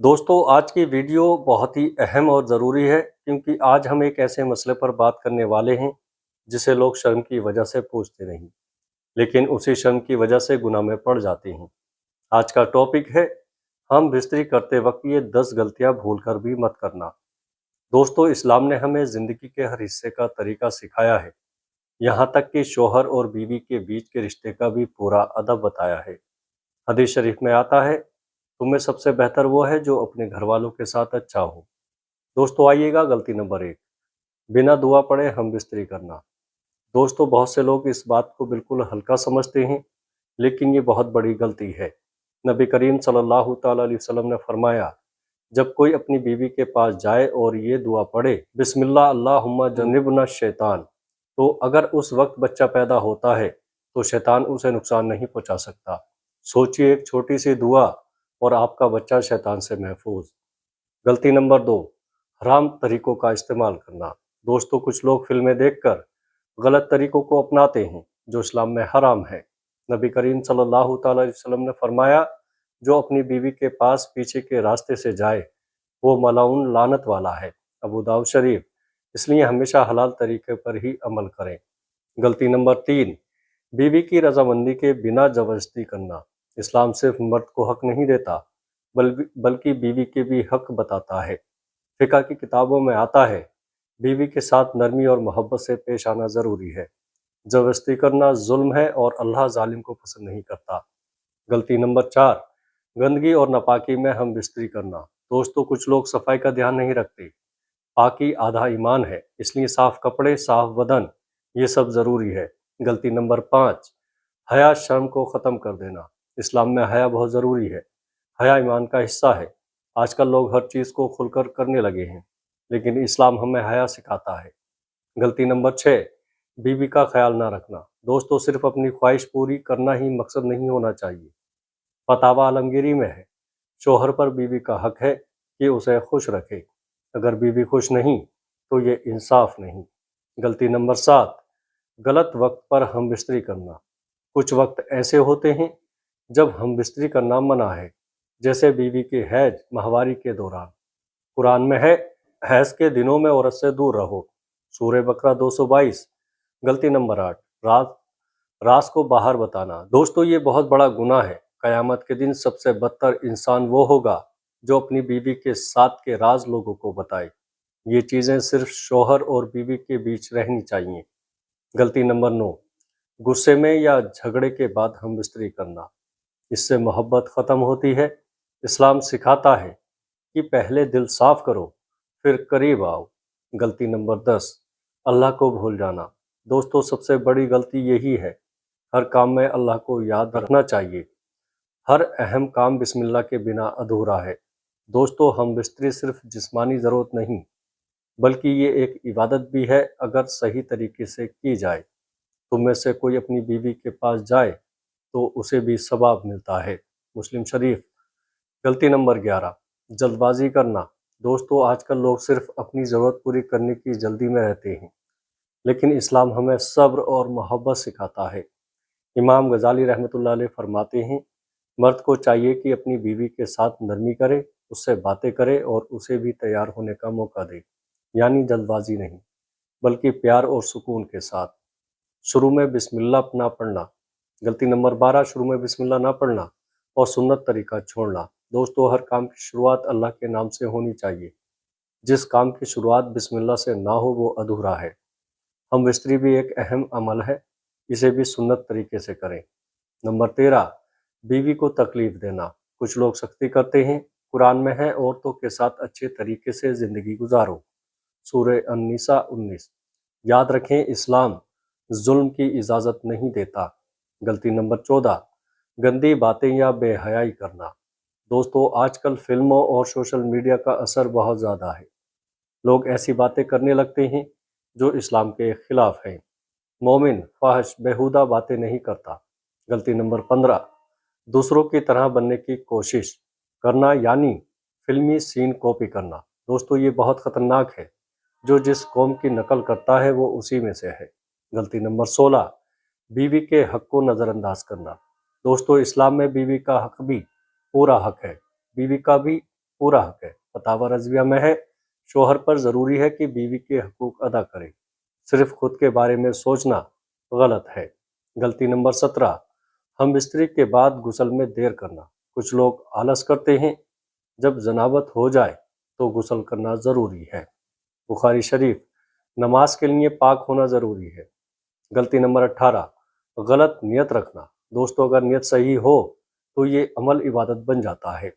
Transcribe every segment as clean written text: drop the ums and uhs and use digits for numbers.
दोस्तों, आज की वीडियो बहुत ही अहम और ज़रूरी है क्योंकि आज हम एक ऐसे मसले पर बात करने वाले हैं जिसे लोग शर्म की वजह से पूछते नहीं, लेकिन उसी शर्म की वजह से गुनाह में पड़ जाते हैं। आज का टॉपिक है, हम बिस्तरी करते वक्त ये 10 गलतियां भूलकर भी मत करना। दोस्तों, इस्लाम ने हमें ज़िंदगी के हर हिस्से का तरीका सिखाया है, यहाँ तक कि शोहर और बीवी के बीच के रिश्ते का भी पूरा अदब बताया है। हदीस शरीफ में आता है, तुम्हें सबसे बेहतर वो है जो अपने घर वालों के साथ अच्छा हो। दोस्तों, आइएगा गलती नंबर 1, बिना दुआ पढ़े हम बिस्तरी करना। दोस्तों, बहुत से लोग इस बात को बिल्कुल हल्का समझते हैं, लेकिन ये बहुत बड़ी गलती है। नबी करीम सल्लल्लाहु ताला अलैहि वसल्लम ने फरमाया, जब कोई अपनी बीवी के पास जाए और ये दुआ पढ़े, बिस्मिल्लाह अल्लाहुम्मा जन्निबना शैतान, तो अगर उस वक्त बच्चा पैदा होता है तो शैतान उसे नुकसान नहीं पहुंचा सकता। सोचिए, एक छोटी सी दुआ और आपका बच्चा शैतान से महफूज। गलती नंबर 2, हराम तरीकों का इस्तेमाल करना। दोस्तों, कुछ लोग फिल्में देखकर गलत तरीकों को अपनाते हैं जो इस्लाम में हराम है। नबी करीम सल्लल्लाहु ताला अलैहि वसल्लम ने फरमाया, जो अपनी बीवी के पास पीछे के रास्ते से जाए वो मलाउन लानत वाला है। अबू दाऊद शरीफ। इसलिए हमेशा हलाल तरीके पर ही अमल करें। गलती नंबर 3, बीवी की रजामंदी के बिना जबरदस्ती करना। इस्लाम सिर्फ मर्द को हक नहीं देता, बल्कि बीवी के भी हक बताता है। फिक़ह की किताबों में आता है, बीवी के साथ नरमी और मोहब्बत से पेश आना ज़रूरी है। जबरदस्ती करना जुल्म है और अल्लाह जालिम को पसंद नहीं करता। गलती नंबर 4, गंदगी और नापाकी में हम बिस्तरी करना। दोस्तों, कुछ लोग सफाई का ध्यान नहीं रखते। पाकी आधा ईमान है, इसलिए साफ कपड़े, साफ बदन, ये सब ज़रूरी है। गलती नंबर 5, हया शर्म को ख़त्म कर देना। इस्लाम में हया बहुत ज़रूरी है। हया ईमान का हिस्सा है। आजकल लोग हर चीज़ को खुलकर करने लगे हैं, लेकिन इस्लाम हमें हया सिखाता है। गलती नंबर 6, बीवी का ख्याल ना रखना। दोस्तों, सिर्फ अपनी ख्वाहिश पूरी करना ही मकसद नहीं होना चाहिए। फतावा आलमगीरी में है, शोहर पर बीवी का हक है कि उसे खुश रखे। अगर बीवी खुश नहीं तो ये इंसाफ नहीं। गलती नंबर 7, गलत वक्त पर हम बिस्तरी करना। कुछ वक्त ऐसे होते हैं जब हम बिस्तरी करना मना है, जैसे बीवी के हैज, माहवारी के दौरान। कुरान में है, हैज के दिनों में औरत से दूर रहो। सूरह बकरा 222। गलती नंबर 8, राज को बाहर बताना। दोस्तों, ये बहुत बड़ा गुनाह है। कयामत के दिन सबसे बदतर इंसान वो होगा जो अपनी बीवी के साथ के राज लोगों को बताए। ये चीज़ें सिर्फ शोहर और बीवी के बीच रहनी चाहिए। गलती नंबर 9, गुस्से में या झगड़े के बाद हम बिस्तरी करना। इससे मोहब्बत ख़त्म होती है। इस्लाम सिखाता है कि पहले दिल साफ करो, फिर करीब आओ। गलती नंबर 10, अल्लाह को भूल जाना। दोस्तों, सबसे बड़ी गलती यही है। हर काम में अल्लाह को याद रखना चाहिए। हर अहम काम बिस्मिल्लाह के बिना अधूरा है। दोस्तों, हम बिस्तरी सिर्फ जिस्मानी ज़रूरत नहीं, बल्कि ये एक इबादत भी है अगर सही तरीके से की जाए। तुम में से कोई अपनी बीवी के पास जाए तो उसे भी सवाब मिलता है। मुस्लिम शरीफ। गलती नंबर 11, जल्दबाजी करना। दोस्तों, आजकल लोग सिर्फ अपनी ज़रूरत पूरी करने की जल्दी में रहते हैं, लेकिन इस्लाम हमें सब्र और मोहब्बत सिखाता है। इमाम गजाली रहमतुल्लाह अलैह फरमाते हैं, मर्द को चाहिए कि अपनी बीवी के साथ नरमी करे, उससे बातें करे और उसे भी तैयार होने का मौका दे, यानी जल्दबाजी नहीं, बल्कि प्यार और सुकून के साथ। शुरू में बिस्मिल्लाह ना पढ़ना। गलती नंबर 12, शुरू में बिस्मिल्लाह ना पढ़ना और सुन्नत तरीका छोड़ना। दोस्तों, हर काम की शुरुआत अल्लाह के नाम से होनी चाहिए। जिस काम की शुरुआत बिस्मिल्लाह से ना हो वो अधूरा है। हम बिस्तरी भी एक अहम अमल है, इसे भी सुन्नत तरीके से करें। नंबर 13, बीवी को तकलीफ देना। कुछ लोग सख्ती करते हैं। कुरान में है, औरतों के साथ अच्छे तरीके से ज़िंदगी गुजारो। सूरह अन-निसा 19। याद रखें, इस्लाम जुल्म की इजाज़त नहीं देता। गलती नंबर 14, गंदी बातें या बेहयाई करना। दोस्तों, आजकल फिल्मों और सोशल मीडिया का असर बहुत ज़्यादा है। लोग ऐसी बातें करने लगते हैं जो इस्लाम के खिलाफ हैं। मोमिन फाहिश बेहुदा बातें नहीं करता। गलती नंबर 15, दूसरों की तरह बनने की कोशिश करना, यानी फिल्मी सीन कॉपी करना। दोस्तों, ये बहुत ख़तरनाक है। जो जिस कौम की नकल करता है वो उसी में से है। गलती नंबर 16, बीवी के हक को नज़रअंदाज करना। दोस्तों, इस्लाम में बीवी का हक भी पूरा हक है। बीवी का भी پورا حق ہے۔ فتاوی رضویہ میں ہے، شوہر پر ضروری ہے کہ بیوی کے حقوق ادا کرے، صرف خود کے بارے میں سوچنا غلط ہے۔ غلطی نمبر 17، ہم بستری کے بعد غسل میں دیر کرنا۔ کچھ لوگ آلس کرتے ہیں، جب جنابت ہو جائے تو غسل کرنا ضروری ہے۔ بخاری شریف، نماز کے لیے پاک ہونا ضروری ہے۔ غلطی نمبر 18، غلط نیت رکھنا۔ دوستو، اگر نیت صحیح ہو تو یہ عمل عبادت بن جاتا ہے۔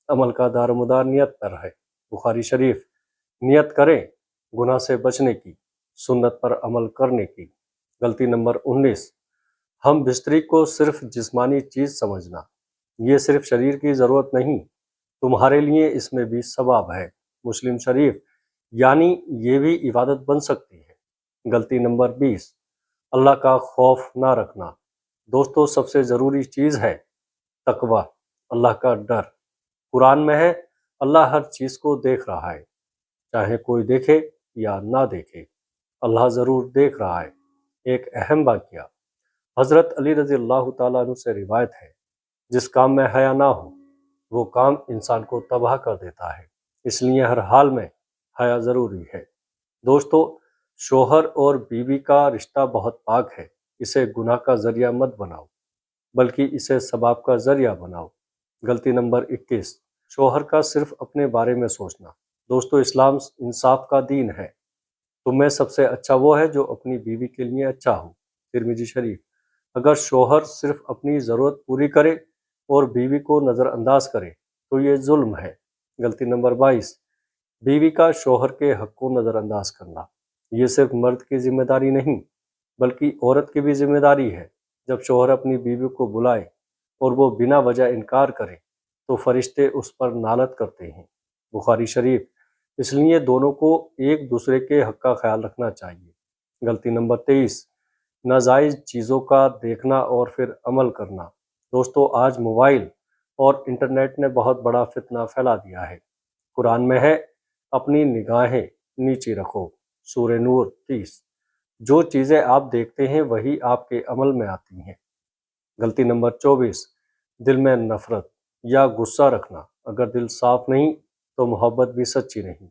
عمل کا دار و مدار نیت پر ہے۔ بخاری شریف، نیت کریں گناہ سے بچنے کی، سنت پر عمل کرنے کی۔ غلطی نمبر 19، ہم بستری کو صرف جسمانی چیز سمجھنا۔ یہ صرف شریر کی ضرورت نہیں، تمہارے لیے اس میں بھی ثواب ہے۔ مسلم شریف، یعنی یہ بھی عبادت بن سکتی ہے۔ غلطی نمبر 20، اللہ کا خوف نہ رکھنا۔ دوستو، سب سے ضروری چیز ہے تقوی، اللہ کا ڈر۔ قرآن میں ہے، اللہ ہر چیز کو دیکھ رہا ہے، چاہے کوئی دیکھے یا نہ دیکھے، اللہ ضرور دیکھ رہا ہے۔ ایک اہم واقعہ حضرت علی رضی اللہ تعالیٰ عنہ سے روایت ہے، جس کام میں حیا نہ ہو وہ کام انسان کو تباہ کر دیتا ہے، اس لیے ہر حال میں حیا ضروری ہے۔ دوستو، شوہر اور بیوی کا رشتہ بہت پاک ہے، اسے گناہ کا ذریعہ مت بناؤ بلکہ اسے ثواب کا ذریعہ بناؤ۔ غلطی نمبر 21، شوہر کا صرف اپنے بارے میں سوچنا۔ دوستو، اسلام انصاف کا دین ہے، تم میں سب سے اچھا وہ ہے جو اپنی بیوی کے لیے اچھا ہو۔ ترمذی شریف، اگر شوہر صرف اپنی ضرورت پوری کرے اور بیوی کو نظر انداز کرے تو یہ ظلم ہے۔ غلطی نمبر 22، بیوی کا شوہر کے حق کو نظر انداز کرنا۔ یہ صرف مرد کی ذمہ داری نہیں بلکہ عورت کی بھی ذمہ داری ہے۔ جب شوہر اپنی بیوی کو بلائے اور وہ بنا وجہ انکار کرے تو فرشتے اس پر نالت کرتے ہیں۔ بخاری شریف، اس لیے دونوں کو ایک دوسرے کے حق کا خیال رکھنا چاہیے۔ غلطی نمبر 23، ناجائز چیزوں کا دیکھنا اور پھر عمل کرنا۔ دوستو، آج موبائل اور انٹرنیٹ نے بہت بڑا فتنہ پھیلا دیا ہے۔ قرآن میں ہے، اپنی نگاہیں نیچی رکھو، سورہ نور 30۔ جو چیزیں آپ دیکھتے ہیں وہی آپ کے عمل میں آتی ہیں۔ غلطی نمبر 24، دل میں نفرت یا غصہ رکھنا۔ اگر دل صاف نہیں تو محبت بھی سچی نہیں۔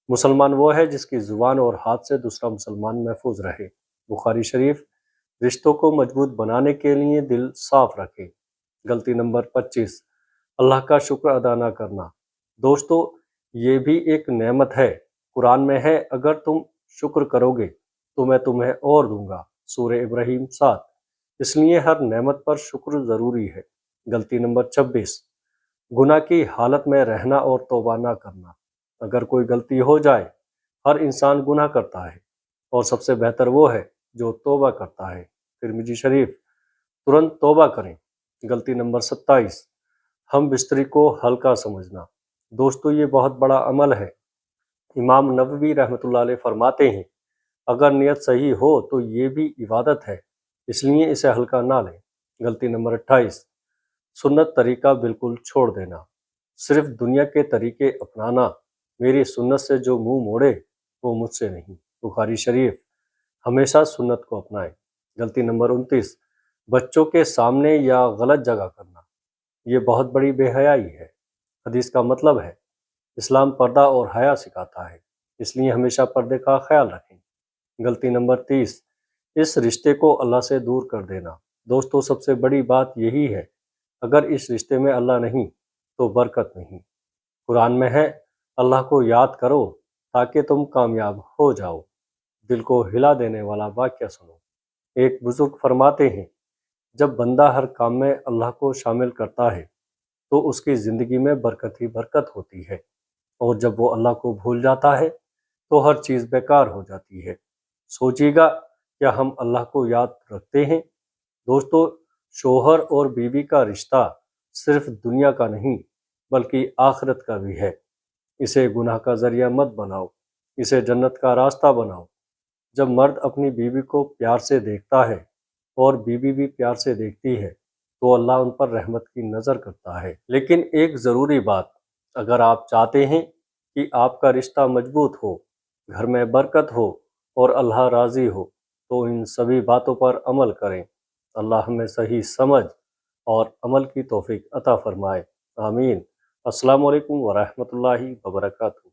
مسلمان وہ ہے جس کی زبان اور ہاتھ سے دوسرا مسلمان محفوظ رہے۔ بخاری شریف، رشتوں کو مضبوط بنانے کے لیے دل صاف رکھے۔ غلطی نمبر 25، اللہ کا شکر ادا نہ کرنا۔ دوستو، یہ بھی ایک نعمت ہے۔ قرآن میں ہے، اگر تم شکر کرو گے تو میں تمہیں اور دوں گا، سورہ ابراہیم 7۔ اس لیے ہر نعمت پر شکر ضروری ہے۔ غلطی نمبر 26، گناہ کی حالت میں رہنا اور توبہ نہ کرنا۔ اگر کوئی غلطی ہو جائے، ہر انسان گناہ کرتا ہے اور سب سے بہتر وہ ہے جو توبہ کرتا ہے۔ ترمذی شریف، ترنت توبہ کریں۔ غلطی نمبر 27، ہم بستری کو ہلکا سمجھنا۔ دوستو، یہ بہت بڑا عمل ہے۔ امام نووی رحمۃ اللہ علیہ فرماتے ہیں، اگر نیت صحیح ہو تو یہ بھی عبادت ہے، اس لیے اسے ہلکا نہ لیں۔ غلطی نمبر 28، سنت طریقہ بالکل چھوڑ دینا، صرف دنیا کے طریقے اپنانا۔ میری سنت سے جو منہ موڑے وہ مجھ سے نہیں۔ بخاری شریف، ہمیشہ سنت کو اپنائیں۔ غلطی نمبر 29، بچوں کے سامنے یا غلط جگہ کرنا۔ یہ بہت بڑی بے حیائی ہے۔ حدیث کا مطلب ہے، اسلام پردہ اور حیا سکھاتا ہے، اس لیے ہمیشہ پردے کا خیال رکھیں۔ غلطی نمبر 30، اس رشتے کو اللہ سے دور کر دینا۔ دوستو، سب سے بڑی بات یہی ہے، اگر اس رشتے میں اللہ نہیں تو برکت نہیں۔ قرآن میں ہے، اللہ کو یاد کرو تاکہ تم کامیاب ہو جاؤ۔ دل کو ہلا دینے والا واقعہ سنو۔ ایک بزرگ فرماتے ہیں، جب بندہ ہر کام میں اللہ کو شامل کرتا ہے تو اس کی زندگی میں برکت ہی برکت ہوتی ہے، اور جب وہ اللہ کو بھول جاتا ہے تو ہر چیز بیکار ہو جاتی ہے۔ سوچیے گا، کیا ہم اللہ کو یاد رکھتے ہیں؟ دوستو، شوہر اور بیوی کا رشتہ صرف دنیا کا نہیں بلکہ آخرت کا بھی ہے۔ اسے گناہ کا ذریعہ مت بناؤ، اسے جنت کا راستہ بناؤ۔ جب مرد اپنی بیوی کو پیار سے دیکھتا ہے اور بیوی بھی پیار سے دیکھتی ہے تو اللہ ان پر رحمت کی نظر کرتا ہے۔ لیکن ایک ضروری بات، اگر آپ چاہتے ہیں کہ آپ کا رشتہ مضبوط ہو، گھر میں برکت ہو اور اللہ راضی ہو تو ان سبھی باتوں پر عمل کریں۔ اللہ ہمیں صحیح سمجھ اور عمل کی توفیق عطا فرمائے، آمین۔ अस्सलामु अलैकुम वरहमतुल्लाहि वबरकातुहू।